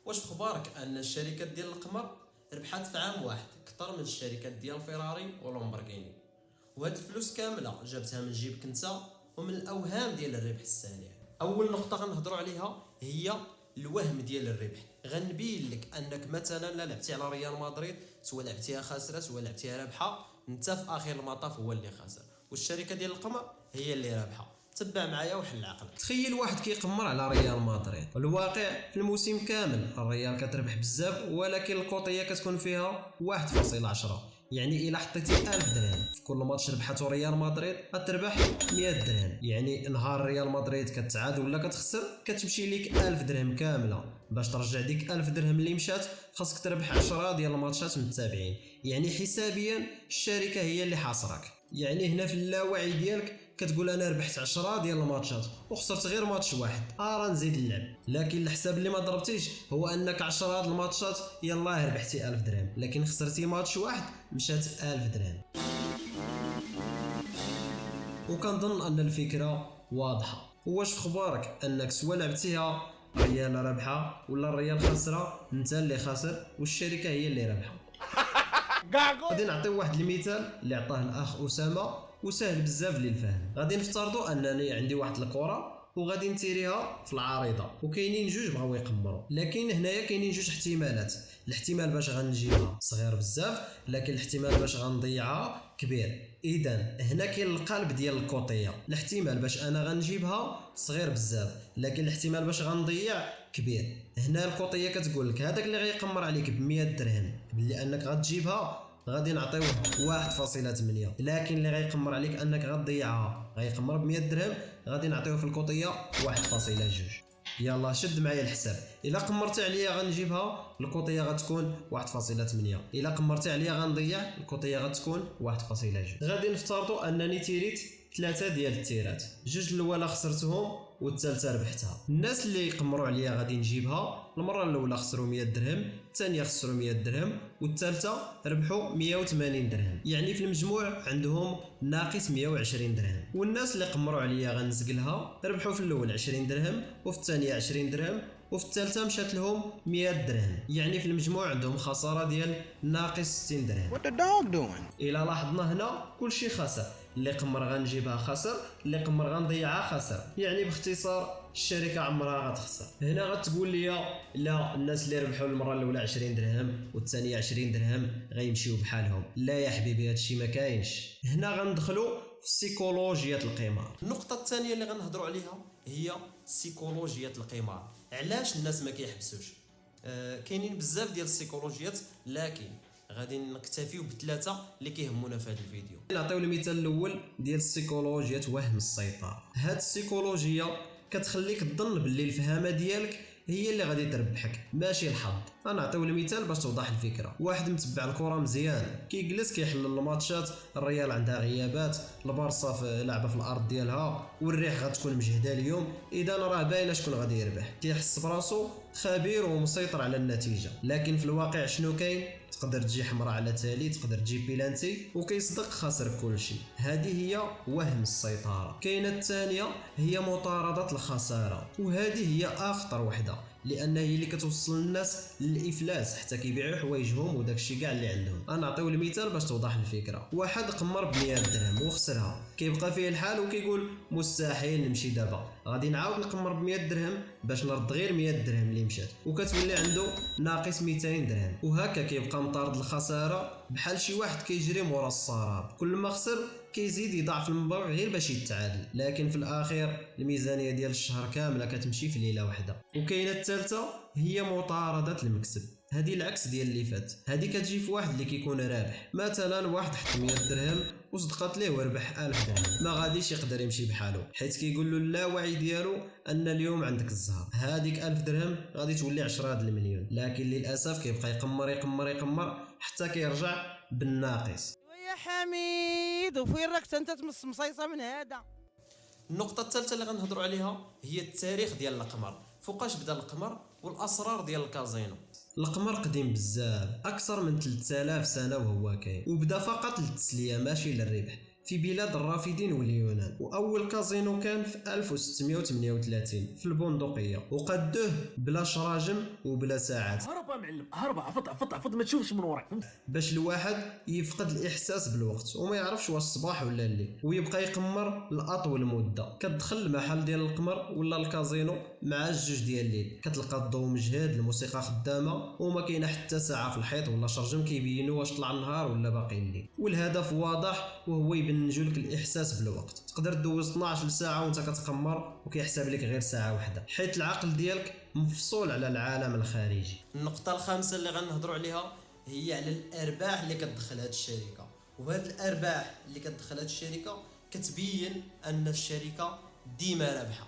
واش في خبارك ان الشركات ديال القمر ربحات في عام واحد اكثر من الشركات ديال فيراري ولامبورغيني، وهاد الفلوس كامله جابتها من جيبك انت ومن الاوهام ديال الربح السريع. اول نقطه غنهضروا عليها هي الوهم ديال الربح. غنبين لك انك مثلا لا لعبتي على ريال مدريد سواء لعبتيها خاسره سواء لعبتيها رابحه، انت في اخر المطاف هو اللي خاسر والشركه ديال القمر هي اللي رابحه. تبع معايا وحل عقلك. تخيل واحد كيقمر على ريال مدريد، الواقع في الموسم كامل الريال كتربح بزاف ولكن الكوطيه كتكون فيها 1.10، يعني الا حطيتي 1000 درهم في كل ماتش ربحته ريال مدريد غتربح 100 درهم. يعني نهار ريال مدريد كتعادل ولا كتخسر كتمشي ليك 1000 درهم كامله. باش ترجع ديك 1000 درهم اللي مشات خاصك تربح 10 ديال الماتشات متتابعين، يعني حسابيا الشركه هي اللي حاصرك. يعني هنا في اللاوعي ديالك كتقول انا ربحت 10 ديال الماتشات وخسرت غير ماتش واحد، راه نزيد اللعب. لكن الحساب اللي ما ضربتيش هو انك 10 د الماتشات يلاه ربحتي 1000 درهم، لكن خسرتي ماتش واحد مشات 1000 درهم. وكنظن ان الفكره واضحه. واش في خبارك انك سوا لعبتيها ريال رابحه ولا الريال خاسره، انت اللي خاسر والشركه هي اللي رابحه. غادي نعطيو واحد المثال اللي عطاه الاخ اسامه وسهل بزاف للفهم. غادي نفترضوا انني عندي واحد الكره وغادي نتيريها في العارضه وكاينين جوج بغاو يقمروا، لكن هنايا كاينين جوج احتمالات. الاحتمال باش غنجيبها صغير بزاف، لكن الاحتمال باش غنضيعها كبير. اذا هنا كاين القلب ديال الكوطيه. الاحتمال باش انا غنجيبها صغير بزاف، لكن الاحتمال باش غنضيع كبير. هنا الكوطيه كتقول لك هذاك اللي غيقمر عليك ب 100 درهم باللي انك غتجيبها غادي نعطيوه 1.8، لكن اللي غيقمر عليك انك غتضيعها غيقمر ب 100 درهم غادي نعطيوه في الكوطيه 1.2. يلا شد معايا الحساب. الا قمرت عليا غنجيبها الكوطيه غتكون 1.8، الا قمرت عليا غنضيع الكوطيه غتكون 1.2. غادي نفترضوا انني تيريت 3 ديال التيرات، جوج الاولى خسرتهم والثالثه ربحتها. الناس اللي يقمروا عليا غادي نجيبها المره الاولى خسروا 100 درهم، الثانيه خسروا 100 درهم والثالثه ربحوا 180 درهم، يعني في المجموع عندهم ناقص 120 درهم. والناس اللي قمروا عليا غنزقلها ربحوا في الاول 20 درهم وفي الثانيه 20 درهم وفي الثالثه مشات لهم 100 درهم، يعني في المجموع عندهم خساره ديال ناقص 60 درهم. What the dog doing? الى لاحظنا هنا كلشي خسر، اللي قمر غنجيبها خسر، اللي قمر غنضيعها خسر، يعني باختصار الشركه عمرها غتخسر. هنا غتقول لي لا الناس اللي ربحوا المره الاولى 20 درهم والثانيه 20 درهم غيمشيو بحالهم. لا يا حبيبي هادشي ما كاينش. هنا غندخلوا في سيكولوجية القمار. النقطة الثانية اللي غنهضروا عليها هي سيكولوجية القمار. علاش الناس ما كيحبسوش؟ كاينين بزاف ديال السيكولوجيات، لكن غادي نكتفيو بثلاثه اللي كيهمونا في هذا الفيديو. نعطيو المثال الاول ديال السيكولوجيا وهم السيطره. هاد السيكولوجيا كتخليك تظن باللي الفهامه ديالك هي اللي غادي تربحك ماشي الحظ. غنعطيو المثال باش توضح الفكره. واحد متبع الكره مزيان كيجلس كيحلل الماتشات، الريال عندها غيابات، البارسا لعبه في الارض ديالها والريح غتكون مجهده اليوم، اذا راه باينه شكون غادي يربح. كيحس براسو خبير ومسيطر على النتيجه، لكن في الواقع شنو كاين؟ تقدر تجي حمراء على تالي، تقدر تجي بيلانتي وكيصدق خاسر كلشي. هذه هي وهم السيطره. كاينه الثانيه هي مطارده الخساره، وهذه هي اخطر وحده لان هي اللي كتوصل الناس للافلاس حتى كيبيعوا حوايجهم وداكشي كاع اللي عندهم. غنعطيو المثال باش توضح الفكره. واحد قمر ب 100 درهم وخسرها، كيبقى فيه الحال وكيقول مستحيل نمشي دابا، غادي نعاود نقمر ب 100 درهم باش نرد غير 100 درهم اللي مشات، وكتولي عنده ناقص 200 درهم. وهكا كيبقى مطارد الخساره بحال شي واحد كيجري مورا السراب، كل ما خسر كيزيد يضاعف المبلغ غير باش يتعادل، لكن في الاخير الميزانيه ديال الشهر كامله كتمشي في ليله واحده. وكاينه الثالثه هي مطارده المكسب. هذه العكس ديال اللي فات. هذه كتجي في واحد اللي كيكون رابح، مثلا واحد حط 100 درهم وصدقات ليه وربح 1000 درهم، ما غاديش يقدر يمشي بحاله حيت كيقول له اللاوعي ديالو ان اليوم عندك الزهر، هذيك 1000 درهم غادي تولي 10 د المليون. لكن للاسف كيبقى يقمر يقمر يقمر حتى كيرجع بالناقص. يا حميد وفين راك انت مصيصه من هذا؟ النقطة الثالثة اللي غنهضروا عليها هي التاريخ ديال القمر. فوقاش بدا القمر والاسرار ديال الكازينو. القمر قديم بزاف، اكثر من 3000 سنه وهو كاين، وبدا فقط للتسليه ماشي للربح. في بلاد الرافدين واليونان. واول كازينو كان في 1638 في البندقيه، وقدوه بلا شراجم وبلا ساعات. هرب يا معلم، هرب، عفط ما تشوفش من وراك، فهمت؟ باش الواحد يفقد الاحساس بالوقت وما يعرفش واش الصباح ولا الليل، ويبقى يقمر لاطول مده. كتدخل المحل ديال القمر ولا الكازينو مع الجوج ديال الليل، كتلقى الضوء مجهد، الموسيقى خدامه، وما كاينه حتى ساعه في الحيط ولا شرجم كيبينوا واش طلع النهار ولا باقي الليل. والهدف واضح، وهو يبنجو لك الاحساس بالوقت. تقدر دوز 12 ساعه وانت كتقمر وكيحسب لك غير ساعه واحده، حيت العقل ديالك مفصول على العالم الخارجي. النقطه الخامسه اللي غنهضروا عليها هي على الارباح اللي كتدخل هذه الشركه. وهاد الارباح اللي كتدخل هذه الشركه كتبين ان الشركه ديما رابحه،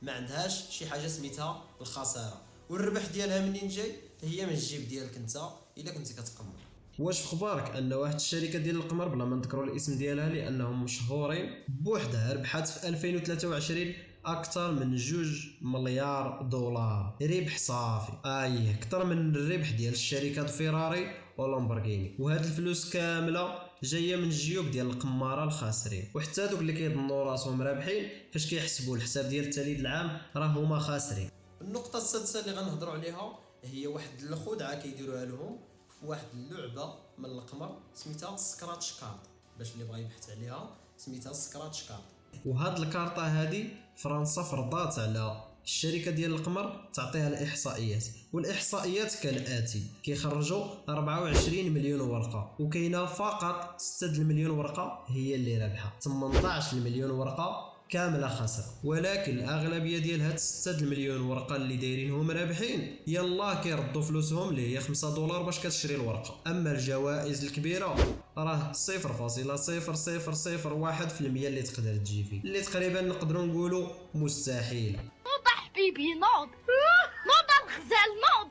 ما عندهاش شي حاجه سميتها الخساره. والربح ديالها منين جاي؟ هي من الجيب ديالك انت الا كنتي كتقمر. واش في خبارك ان واحد الشركه ديال القمر بلا ما نذكروا الاسم ديالها لانهم مشهورين بوحدها ربحات في 2023 اكثر من 2 مليار دولار ربح صافي، اكثر من الربح ديال الشركات فيراري ولامبورغيني. وهاد الفلوس كامله جايه من الجيوب ديال القماره الخاسرين. وحتى دوك اللي كيظنوا راسهم رابحين فاش كيحسبوا الحساب ديال التاليد العام راه هما خاسرين. النقطه السادسه اللي غنهضروا عليها هي واحد الخدعه كيديروها لهم في واحد اللعبه من القمر سميتها سكراتش كارد. باش اللي بغى يبحث عليها سميتها سكراتش كارد. وهاد الكارطه هذه فرنسا فرضات على الشركه ديال القمر تعطيها الاحصائيات، والاحصائيات كالاتي: كيخرجوا 24 مليون ورقه، وكاينه فقط 6 مليون ورقه هي اللي رابحه، 18 مليون ورقه كامله خسر. ولكن الاغلبيه ديال هاد 6 مليون ورقه اللي دايرينهم رابحين يلا كيردوا فلوسهم اللي هي 5 دولار باش كتشري الورقه. اما الجوائز الكبيره راه 0.0001% اللي تقدر تجي فيه، اللي تقريبا نقدروا نقولوا مستحيل. حبيبي نوض الغزال نوض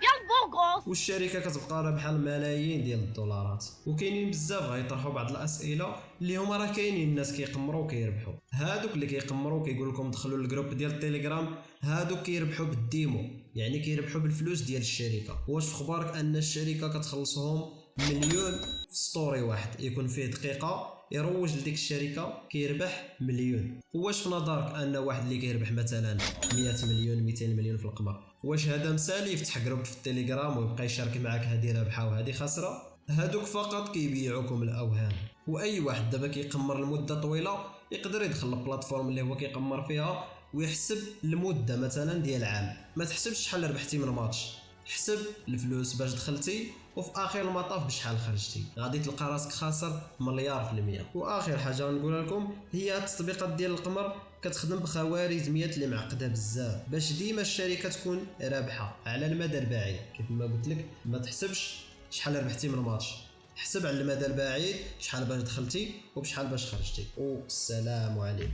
يا البوغوس. والشركه كتبقى رابحه الملايين ديال الدولارات. وكاينين بزاف غيطرحوا بعض الاسئله اللي هما راه كاينين الناس كيقمروا وكيربحوا. هادوك اللي كيقمروا كيقول لكم دخلوا للجروب ديال التليجرام، هادوك كيربحوا بالديمو، يعني كيربحوا بالفلوس ديال الشركه. واش في خبارك ان الشركه كتخلصهم مليون في ستوري واحد يكون فيه دقيقه يروج لديك الشركه كيربح مليون؟ واش في نظرك ان واحد اللي كيربح مثلا 100 مليون 200 مليون في القمر واش هذا مسالي يفتح جروب في التليجرام ويبقى يشارك معك هذه رابحه وهذه خاسره؟ هادوك فقط كيبيعوكم الاوهام. واي واحد دابا كيقمر لمده طويله يقدر يدخل للبلاتفورم اللي هو كيقمر فيها ويحسب المده مثلا ديال عام. ما تحسبش شحال ربحتي من ماتش، حسب الفلوس باش دخلتي، وفي اخر المطاف بشحال خرجتي. غادي تلقى راسك خاسر مليار في المية. واخر حاجه نقولها لكم هي التطبيقات ديال القمر كتخدم بخوارزميات اللي معقده بزاف باش ديما الشركه تكون رابحه على المدى البعيد. كيف ما قلت لك ما تحسبش شحال ربحتي من ماتش، حسب على المدى البعيد شحال باش دخلتي وبشحال باش خرجتي. والسلام عليكم.